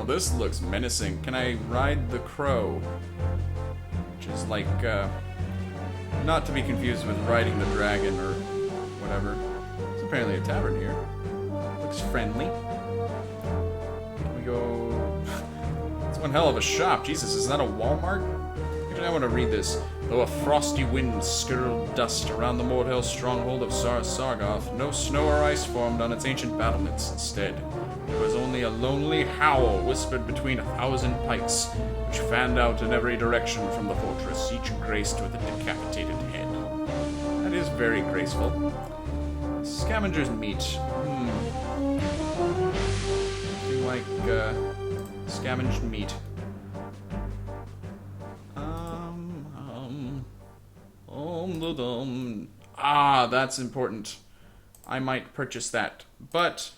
Well, this looks menacing. Can I ride the crow? Which is like, not to be confused with riding the dragon or whatever. There's apparently a tavern here. Looks friendly. Can we go... It's one hell of a shop. Jesus, is that a Walmart? Actually, I want to read this. Though a frosty wind skirled dust around the Mordhell stronghold of Sar Sargoth, no snow or ice formed on its ancient battlements. Instead, it was only a lonely howl whispered between 1,000 pikes, which fanned out in every direction from the fortress, each graced with a decapitated head. That is very graceful. Scavenger's meat. Something like, scavenged meat. Ah, that's important. I might purchase that. But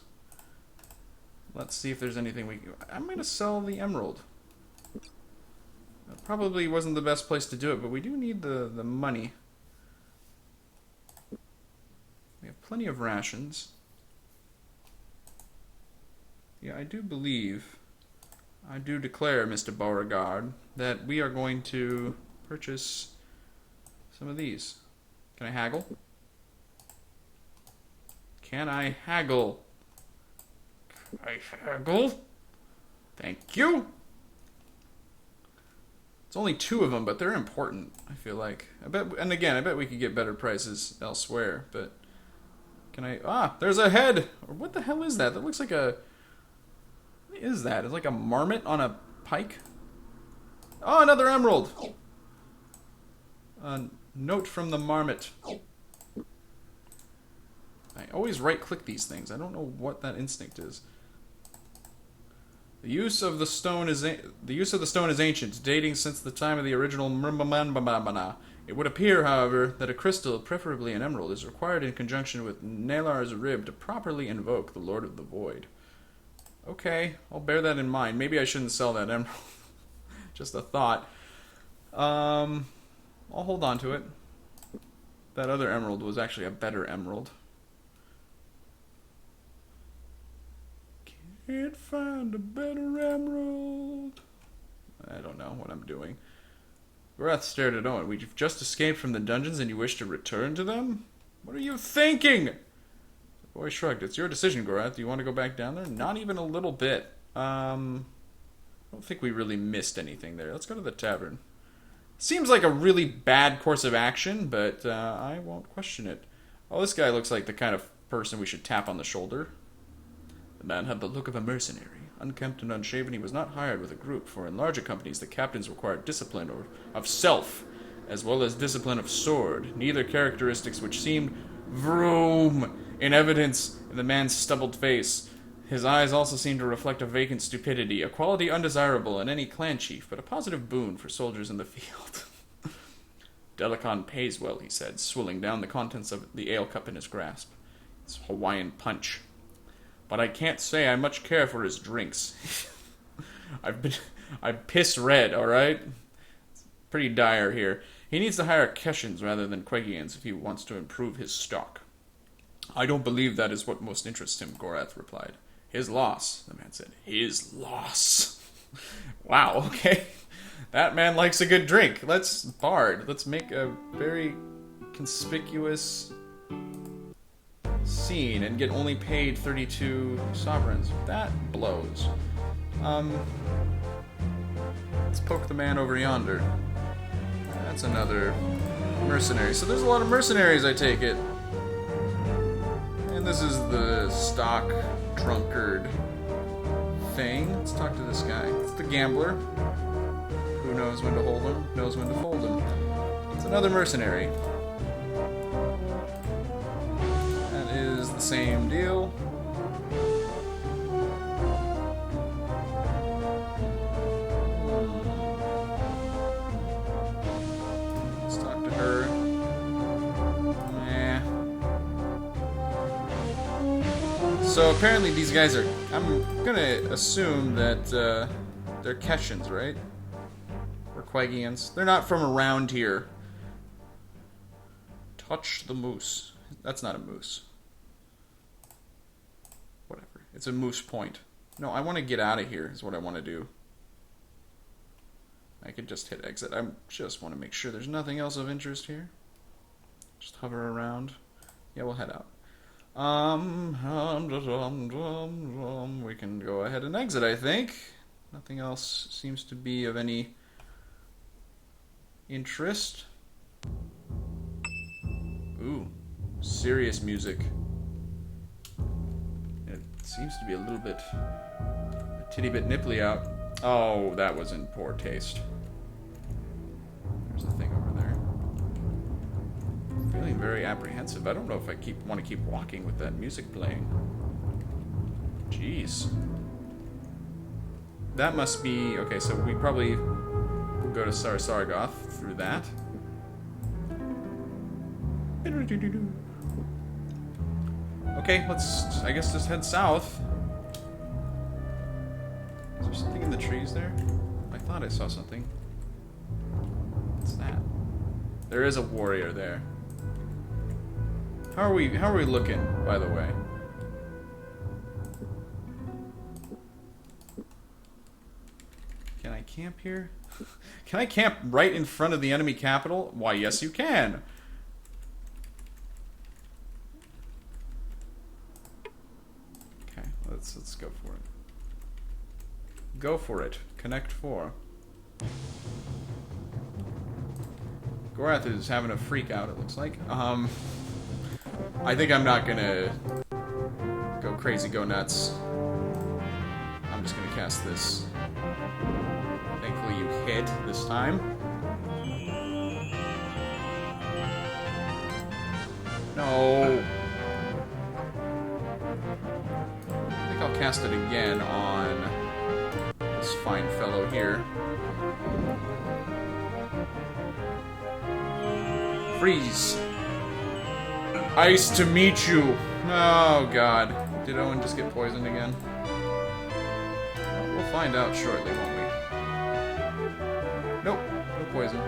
let's see if there's anything we can... I'm going to sell the emerald. That probably wasn't the best place to do it, but we do need the money. We have plenty of rations. Yeah, I do believe, I do declare, Mr. Beauregard, that we are going to purchase some of these. Can I haggle? Can I haggle? Can I haggle? Thank you. It's only 2 of them, but they're important, I feel like. I bet, and again, I bet we could get better prices elsewhere, but can I... Ah, there's a head! What the hell is that? That looks like a... What is that? It's like a marmot on a pike? Oh, another emerald! Note from the marmot. I always right-click these things. I don't know what that instinct is. The use of the stone is ancient, dating since the time of the original Mrmbambambana. It would appear, however, that a crystal, preferably an emerald, is required in conjunction with Nalar's rib to properly invoke the Lord of the Void. Okay, I'll bear that in mind. Maybe I shouldn't sell that emerald. Just a thought. I'll hold on to it. That other emerald was actually a better emerald. Can't find a better emerald. I don't know what I'm doing. Gorath stared at Owen. We've just escaped from the dungeons and you wish to return to them? What are you thinking? The boy shrugged. It's your decision, Gorath. Do you want to go back down there? Not even a little bit. I don't think we really missed anything there. Let's go to the tavern. Seems like a really bad course of action, but I won't question it. Oh, this guy looks like the kind of person we should tap on the shoulder. The man had the look of a mercenary. Unkempt and unshaven, he was not hired with a group, for in larger companies the captains required discipline of self, as well as discipline of sword, neither characteristics which seemed vroom in evidence in the man's stubbled face. His eyes also seemed to reflect a vacant stupidity, a quality undesirable in any clan chief, but a positive boon for soldiers in the field. Delicon pays well, he said, swilling down the contents of the ale cup in his grasp. It's Hawaiian punch. But I can't say I much care for his drinks. I'm piss red, alright? It's pretty dire here. He needs to hire Keshans rather than Quegians if he wants to improve his stock. I don't believe that is what most interests him, Gorath replied. His loss, the man said. His loss. Wow, okay. That man likes a good drink. Let's make a very conspicuous scene and get only paid 32 sovereigns. That blows. Let's poke the man over yonder. That's another mercenary. So there's a lot of mercenaries, I take it. And this is the stock drunkard thing. Let's talk to this guy. It's the gambler. Who knows when to hold him, knows when to fold him. It's another mercenary. That is the same deal. Let's talk to her. So apparently these guys are... I'm gonna assume that they're Keshans, right? Or Quegians. They're not from around here. Touch the moose. That's not a moose. Whatever. It's a moose point. No, I want to get out of here is what I want to do. I could just hit exit. I just want to make sure there's nothing else of interest here. Just hover around. Yeah, we'll head out. We can go ahead and exit, I think. Nothing else seems to be of any interest. Ooh, serious music. It seems to be a little bit, a titty bit nipply out. Oh, that was in poor taste. There's a thing over there. I'm feeling very apprehensive. I don't know if I want to keep walking with that music playing. Jeez. That must be... Okay, so we probably go to Sar Sargoth through that. Okay, let's, I guess, just head south. Is there something in the trees there? I thought I saw something. What's that? There is a warrior there. How are we looking, by the way? Can I camp here? Can I camp right in front of the enemy capital? Why, yes you can. Okay, let's go for it. Go for it. Connect 4. Gorath is having a freak out, it looks like. I think I'm not gonna go crazy, go nuts. I'm just gonna cast this. Thankfully you hit this time. No. I think I'll cast it again on this fine fellow here. Freeze. Ice to meet you. Oh god. Did Owen just get poisoned again? We'll find out shortly, won't we? Nope. No poison.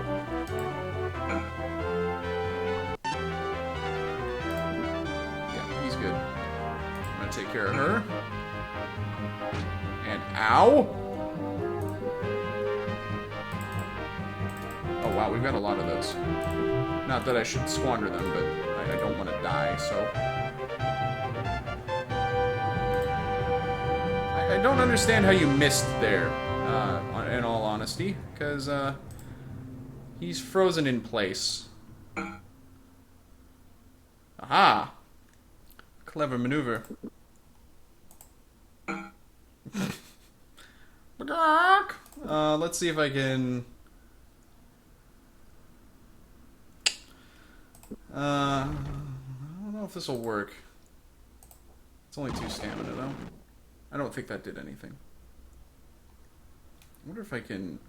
Yeah, he's good. I'm gonna take care of her. And ow! Oh wow, we've got a lot of those. Not that I should squander them, but I don't want to die, so... I don't understand how you missed there, in all honesty, because, he's frozen in place. Aha! Clever maneuver. Let's see if I can... I don't know if this will work. It's only 2 stamina, though. I don't think that did anything. I wonder if I can...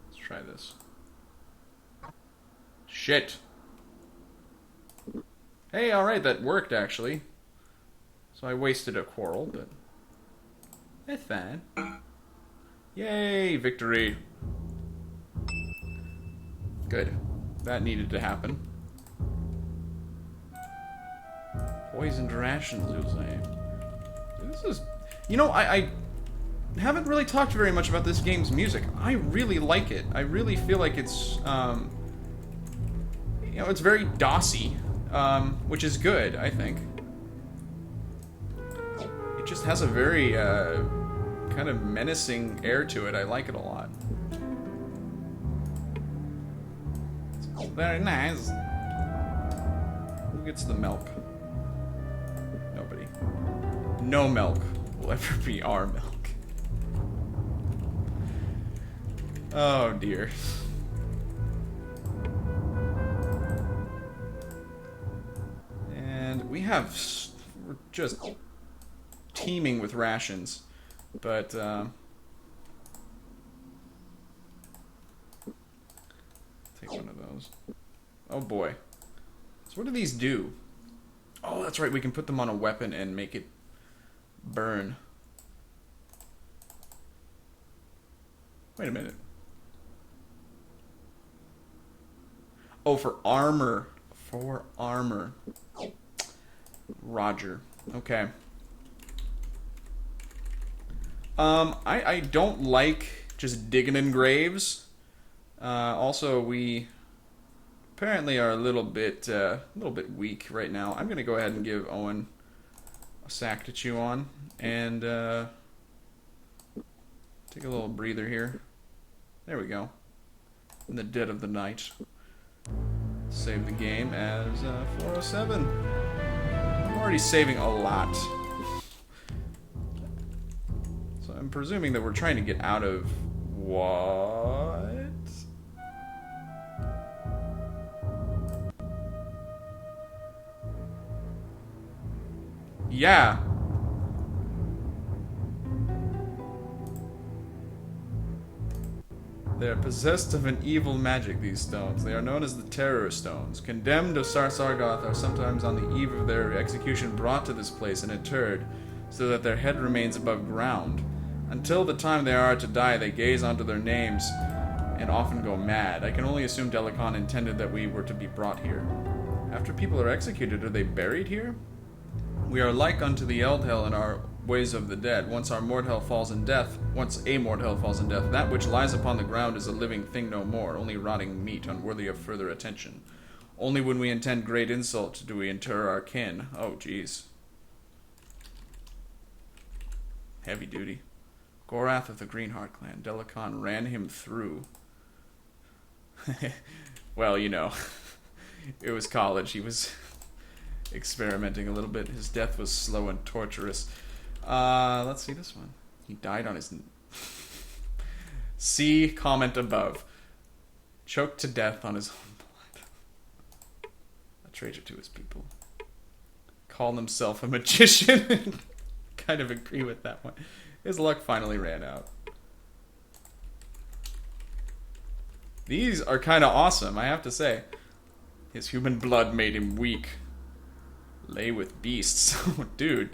Let's try this. Shit! Hey, alright, that worked, actually. So I wasted a quarrel, but... That's fine. Yay, victory! Good. That needed to happen. Poisoned rations, you'll say. This is... You know, I haven't really talked very much about this game's music. I really like it. I really feel like it's, you know, it's very DOSy, which is good, I think. It just has a very, kind of menacing air to it. I like it a lot. It's very nice. Who gets the milk? Nobody. No milk will ever be our milk. Oh dear. And we have... We're just teeming with rations. But, take one of those. Oh boy. So what do these do? Oh, that's right, we can put them on a weapon and make it burn. Wait a minute. Oh, for armor. For armor. Roger. Okay. I don't like just digging in graves. Also, we apparently are a little bit weak right now. I'm gonna go ahead and give Owen a sack to chew on, and take a little breather here. There we go. In the dead of the night. Save the game as 407. I'm already saving a lot. So I'm presuming that we're trying to get out of what? Yeah. They are possessed of an evil magic, these stones. They are known as the Terror Stones. Condemned of Sar Sargoth are sometimes on the eve of their execution brought to this place and interred, so that their head remains above ground. Until the time they are to die, they gaze onto their names and often go mad. I can only assume Delicon intended that we were to be brought here. After people are executed, are they buried here? We are like unto the Eldhell in our ways of the dead. Once a Mordhell falls in death, that which lies upon the ground is a living thing no more, only rotting meat, unworthy of further attention. Only when we intend great insult do we inter our kin. Oh, jeez. Heavy duty. Gorath of the Greenheart clan. Delicon ran him through. Well, you know, it was college. He was experimenting a little bit. His death was slow and torturous. Let's see this one. He died on his... See comment above. Choked to death on his own blood. A traitor to his people. Called himself a magician. Kind of agree with that one. His luck finally ran out. These are kind of awesome, I have to say. His human blood made him weak. Lay with beasts. Oh, dude.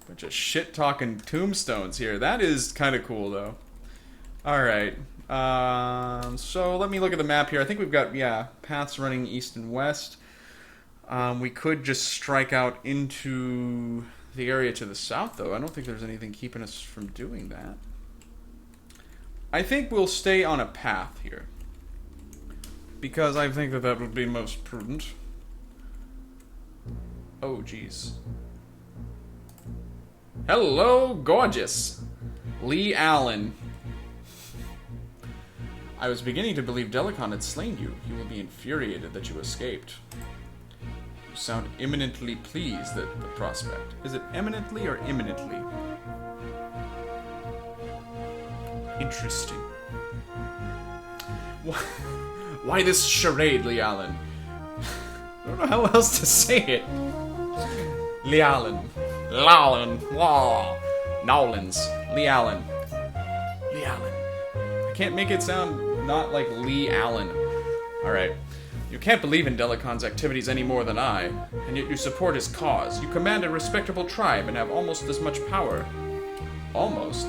Bunch of shit-talking tombstones here. That is kind of cool, though. Alright. So let me look at the map here. I think we've got, paths running east and west. We could just strike out into the area to the south, though. I don't think there's anything keeping us from doing that. I think we'll stay on a path here, because I think that that would be most prudent. Oh, jeez. Hello, gorgeous. Lee Allen. I was beginning to believe Delicon had slain you. He will be infuriated that you escaped. You sound imminently pleased at the prospect. Is it eminently or imminently? Interesting. Why this charade, Lee Allen? I don't know how else to say it. Lee Allen. Lawlin. Law. Nowlands. Lee Allen. Lee Allen. I can't make it sound not like Lee Allen. Alright. You can't believe in Delicon's activities any more than I, and yet you support his cause. You command a respectable tribe and have almost as much power. Almost?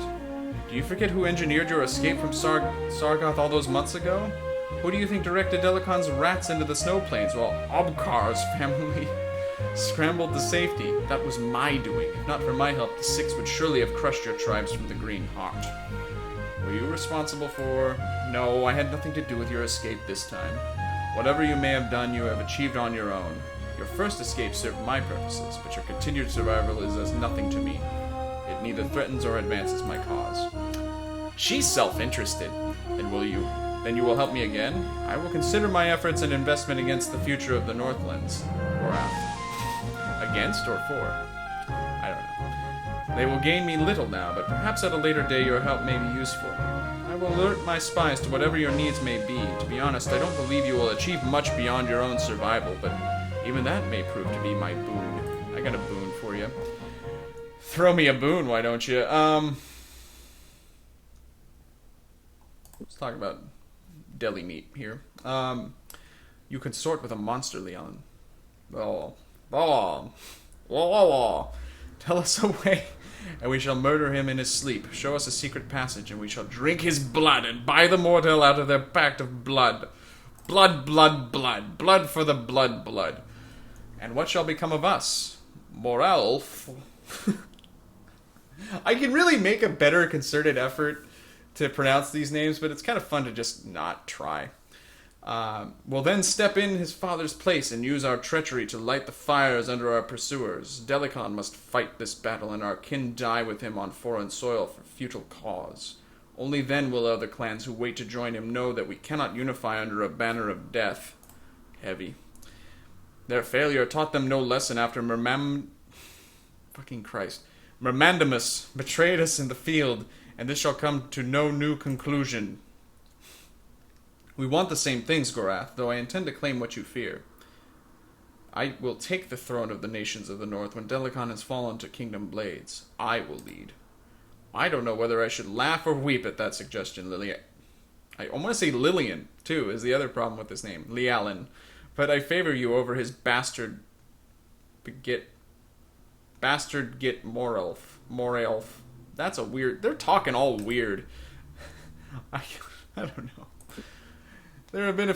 Do you forget who engineered your escape from Sargoth all those months ago? Who do you think directed Delicon's rats into the snow plains while Obkar's family scrambled to safety? That was my doing. If not for my help, the Six would surely have crushed your tribes from the Green Heart. Were you responsible for... No, I had nothing to do with your escape this time. Whatever you may have done, you have achieved on your own. Your first escape served my purposes, but your continued survival is as nothing to me. It neither threatens or advances my cause. She's self-interested. Then you will help me again? I will consider my efforts and investment against the future of the Northlands. Or against or for? I don't know. They will gain me little now, but perhaps at a later day your help may be useful. I will alert my spies to whatever your needs may be. To be honest, I don't believe you will achieve much beyond your own survival, but even that may prove to be my boon. I got a boon for you. Throw me a boon, why don't you? Let's talk about deli meat here. You consort with a monster, Leon. Tell us a way and we shall murder him in his sleep. Show us a secret passage, and we shall drink his blood, and buy the mortal out of their pact of blood. Blood, blood, blood. Blood for the blood, blood. And what shall become of us? Morelf. I can really make a better concerted effort to pronounce these names, but it's kind of fun to just not try. We'll then step in his father's place and use our treachery to light the fires under our pursuers. Delicon must fight this battle, and our kin die with him on foreign soil for futile cause. Only then will other clans who wait to join him know that we cannot unify under a banner of death. Heavy. Their failure taught them no lesson after Mermandamus betrayed us in the field, and this shall come to no new conclusion. We want the same things, Gorath, though I intend to claim what you fear. I will take the throne of the nations of the north when Delicon has fallen to Kingdom Blades. I will lead. I don't know whether I should laugh or weep at that suggestion, Lillian. I want to say Lillian, too, is the other problem with this name. Lialin. But I favor you over his bastard git Morelf. That's a weird... They're talking all weird. I don't know. There have been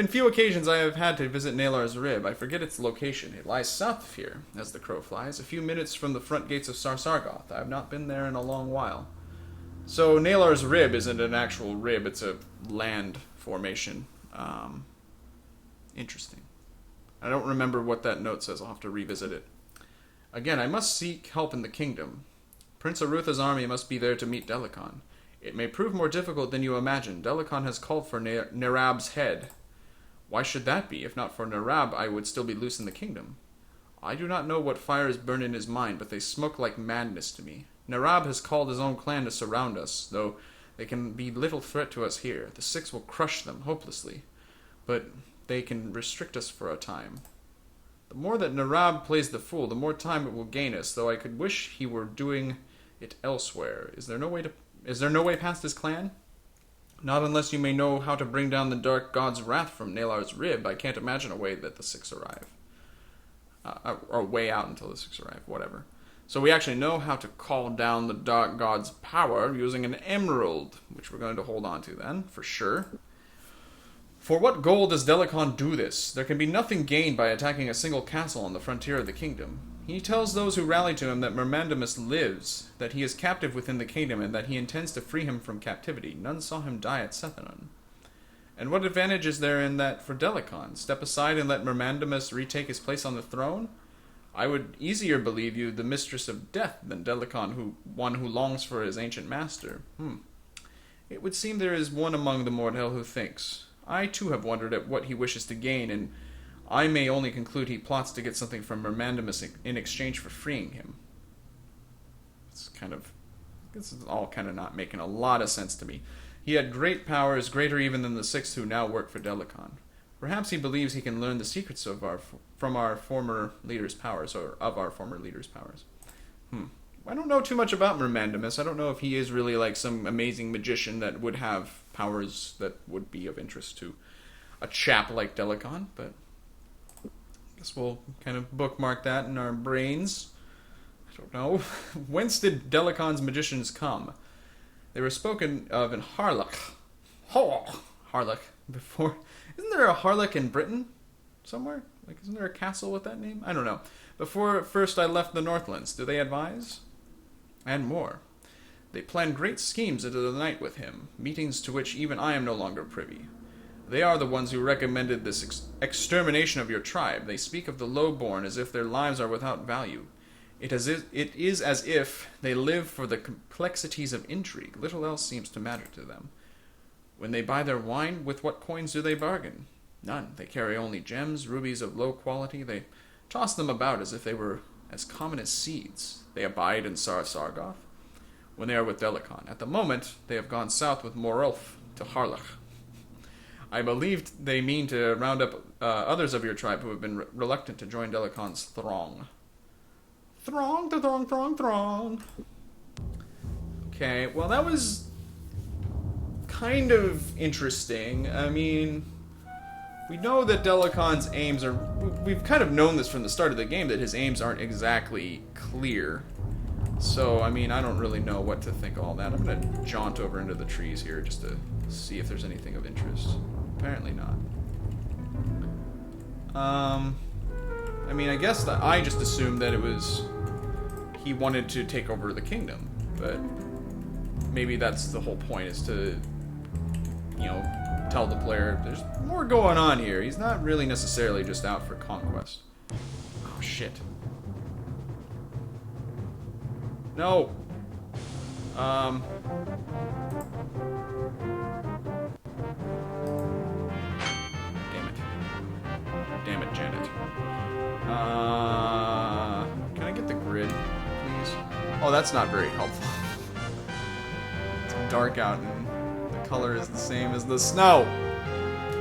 few occasions I have had to visit Nalar's Rib. I forget its location. It lies south of here, as the crow flies, a few minutes from the front gates of Sar Sargoth. I have not been there in a long while. So Nalar's Rib isn't an actual rib, it's a land formation. Interesting. I don't remember what that note says. I'll have to revisit it. Again, I must seek help in the kingdom. Prince Arutha's army must be there to meet Delicon. It may prove more difficult than you imagine. Delicon has called for Nerab's head. Why should that be? If not for Nerab, I would still be loose in the kingdom. I do not know what fires burn in his mind, but they smoke like madness to me. Nerab has called his own clan to surround us, though they can be little threat to us here. The Six will crush them hopelessly, but they can restrict us for a time. The more that Nerab plays the fool, the more time it will gain us, though I could wish he were doing it elsewhere. Is there no way past his clan? Not unless you may know how to bring down the dark god's wrath from Nalar's Rib. I can't imagine a way that the Six arrive. Or way out until the Six arrive, whatever. So we actually know how to call down the dark god's power using an emerald, which we're going to hold on to then, for sure. For what goal does Delicon do this? There can be nothing gained by attacking a single castle on the frontier of the kingdom. He tells those who rally to him that Mermandamus lives, that he is captive within the kingdom, and that he intends to free him from captivity. None saw him die at Sethanon. And what advantage is there in that for Delicon? Step aside and let Mermandamus retake his place on the throne? I would easier believe you the mistress of death than Delicon, one who longs for his ancient master. It would seem there is one among the mortal who thinks. I too have wondered at what he wishes to gain, and I may only conclude he plots to get something from Mermandamus in exchange for freeing him. This is all kind of not making a lot of sense to me. He had great powers, greater even than the Six who now work for Delicon. Perhaps he believes he can learn the secrets of our former leader's powers. I don't know too much about Mermandamus. I don't know if he is really like some amazing magician that would have powers that would be of interest to a chap like Delicon, but I guess we'll kind of bookmark that in our brains. I don't know. Whence did Delicon's magicians come? They were spoken of in Harlech. Harlech. Before. Isn't there a Harlech in Britain? Somewhere? Isn't there a castle with that name? I don't know. Before first I left the Northlands, do they advise? And more. They plan great schemes into the night with him, meetings to which even I am no longer privy. They are the ones who recommended this extermination of your tribe. They speak of the lowborn as if their lives are without value. It is as if they live for the complexities of intrigue. Little else seems to matter to them. When they buy their wine, with what coins do they bargain? None. They carry only gems, rubies of low quality. They toss them about as if they were as common as seeds. They abide in Sar Sargoth when they are with Delicon. At the moment, they have gone south with Morulf to Harlech. I believe they mean to round up others of your tribe who have been reluctant to join Delicon's throng. Throng. Okay, well that was kind of interesting. I mean, we know that Delicon's aims are... We've kind of known this from the start of the game, that his aims aren't exactly clear. So, I mean, I don't really know what to think of all that. I'm gonna jaunt over into the trees here just to see if there's anything of interest. Apparently not. I mean, I guess that I just assumed that it was... he wanted to take over the kingdom, but maybe that's the whole point, is to, you know, tell the player there's more going on here. He's not really necessarily just out for conquest. Oh, shit. No! Damn it. Damn it, Janet. Can I get the grid, please? Oh, that's not very helpful. It's dark out and the color is the same as the snow. Can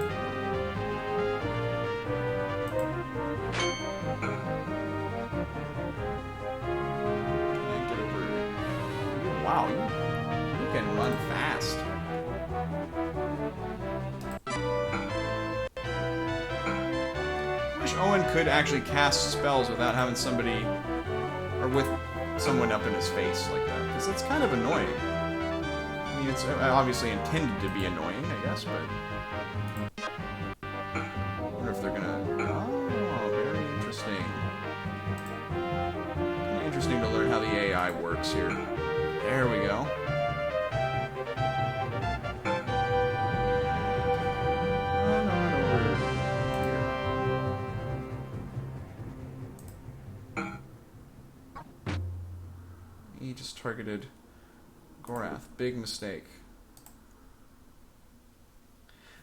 I get over here? Wow, you can run fast. I wish Owen could actually cast spells without having somebody, or with someone up in his face like that, because it's kind of annoying. I mean, it's obviously intended to be annoying, I guess, but... I wonder if they're gonna... Oh, very interesting. Interesting to learn how the AI works here. There we go. Run on over here. He just targeted Gorath. Big mistake.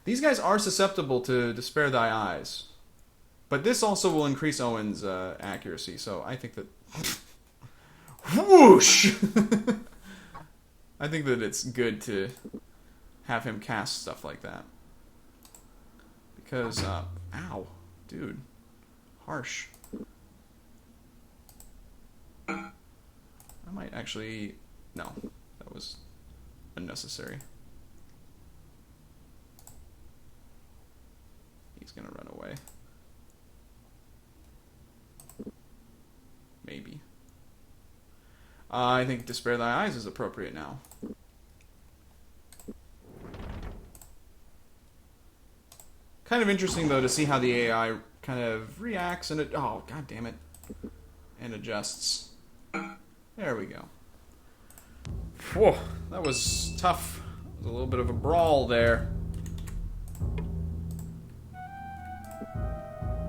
These guys are susceptible to Despair Thy Eyes. But this also will increase Owen's accuracy, so I think that... Whoosh! I think that it's good to have him cast stuff like that. Because, ow. Dude. Harsh. I might actually... No. That was unnecessary. He's gonna run away. Maybe. I think Despair Thy Eyes is appropriate now. Kind of interesting, though, to see how the AI kind of reacts and it... Oh, god damn it. And adjusts. There we go. Whoa, that was tough. It was a little bit of a brawl there.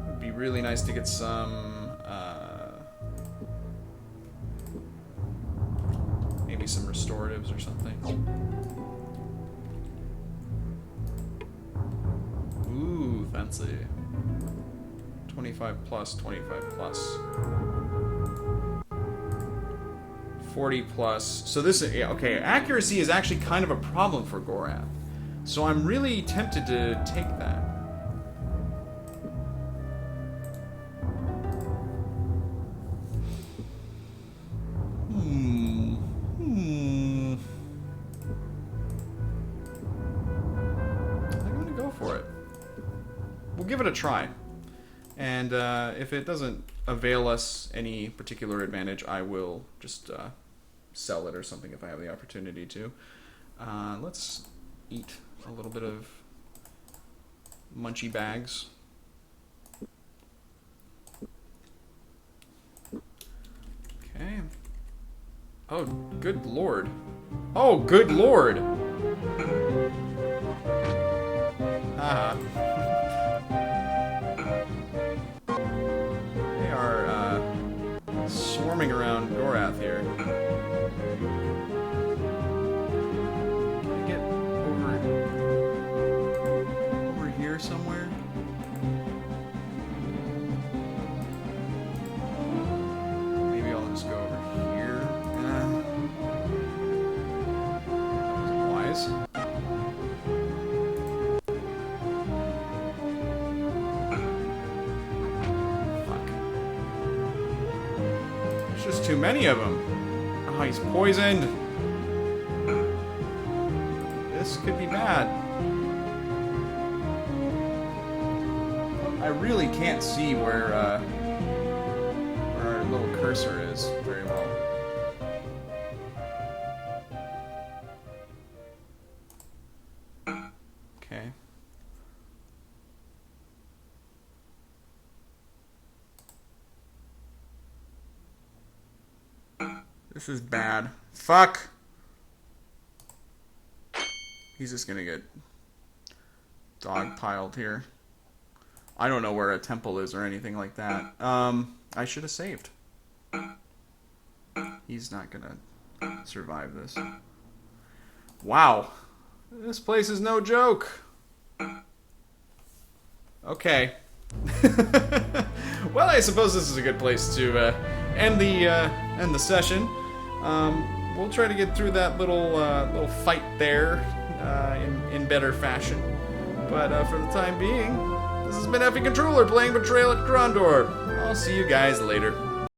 It'd be really nice to get some... maybe some restoratives or something. Ooh, fancy. 25 plus, 25 plus. 40 plus. So this is... Okay, accuracy is actually kind of a problem for Gorath. So I'm really tempted to take that. Give it a try, and if it doesn't avail us any particular advantage, I will just sell it or something if I have the opportunity to. Let's eat a little bit of munchy bags. Okay. Oh, good lord. Oh, good lord! Haha. Swarming around Gorath here. Can I get over here somewhere? Maybe I'll just go over here. That was wise. Just too many of them. Oh, he's poisoned. This could be bad. I really can't see where our little cursor is very well. This is bad. Fuck. He's just gonna get dogpiled here. I don't know where a temple is or anything like that. I should have saved. He's not gonna survive this. Wow. This place is no joke. Okay. Well, I suppose this is a good place to end the session. We'll try to get through that little fight there in better fashion. But for the time being, this has been Effie Controller playing Betrayal at Krondor. I'll see you guys later.